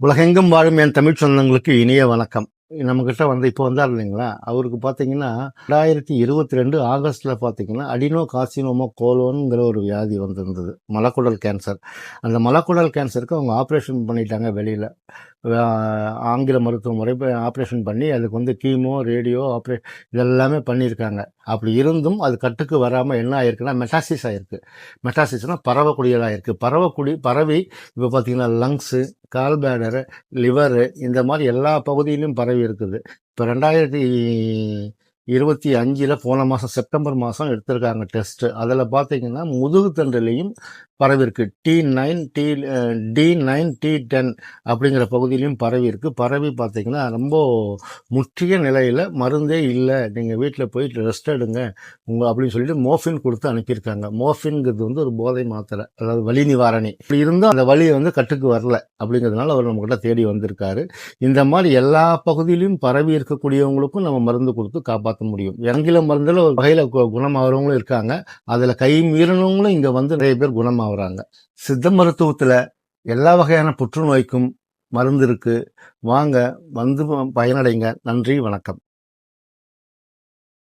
உலகெங்கும் வாழும் என் தமிழ் சொந்தங்களுக்கு இனிய வணக்கம். நம்மக்கிட்ட இப்போ வந்தார் இல்லைங்களா, அவருக்கு பார்த்தீங்கன்னா 2022 ஆகஸ்ட்டில் பார்த்தீங்கன்னா அடினோ கார்சினோமா கோலோன்ங்கிற ஒரு வியாதி வந்திருந்தது, மலக்குடல் கேன்சர். அந்த மலக்குடல் கேன்சருக்கு அவங்க ஆப்ரேஷன் பண்ணிட்டாங்க வெளியில். ஆங்கில மருத்துவ முறை ஆப்ரேஷன் பண்ணி அதுக்கு கீமோ, ரேடியோ இதெல்லாமே பண்ணியிருக்காங்க. அப்படி இருந்தும் அது கட்டுக்கு வராமல் என்ன ஆயிருக்குன்னா மெட்டாசிஸ் ஆகிருக்கு. மெட்டாசிஸ்னால் பரவக்கூடியதாக இருக்குது. பரவி இப்போ பார்த்தீங்கன்னா லங்ஸு, கால் பேடரு, லிவரு, இந்த மாதிரி எல்லா பகுதியிலும் பரவி இருக்குது. இப்போ 2025 போன மாதம் செப்டம்பர் மாதம் எடுத்திருக்காங்க டெஸ்ட்டு. அதில் பார்த்தீங்கன்னா முதுகுத்தண்டுலேயும் பரவிருக்கு. D9 T10 அப்படிங்கிற பகுதியிலையும் பரவி இருக்கு. பரவி பார்த்தீங்கன்னா ரொம்ப முற்றிய நிலையில் மருந்தே இல்லை, நீங்கள் வீட்டில் போயிட்டு ரெஸ்ட் எடுங்க அப்படின்னு சொல்லிட்டு மோஃபின் கொடுத்து அனுப்பியிருக்காங்க. மோஃபின்ங்கிறது ஒரு போதை மாத்திரை, அதாவது வலி நிவாரணி. இப்படி இருந்தும் அந்த வலி கட்டுக்கு வரல அப்படிங்கிறதுனால அவர் நம்மகிட்ட தேடி வந்திருக்காரு. இந்த மாதிரி எல்லா பகுதியிலையும் பரவி இருக்கக்கூடியவங்களுக்கும் நம்ம மருந்து கொடுத்து காப்பாற்ற முடியும். ஆங்கில மருந்தில் ஒரு வகையில் குணமாகறவங்களும் இருக்காங்க. அதில் கை மீறினவங்களும் இங்கே நிறைய பேர் குணமாகறாங்க. சித்த மருத்துவத்தில் எல்லா வகையான புற்றுநோய்க்கும் மருந்து இருக்கு. வாங்க, வந்து பயனடைங்க. நன்றி, வணக்கம்.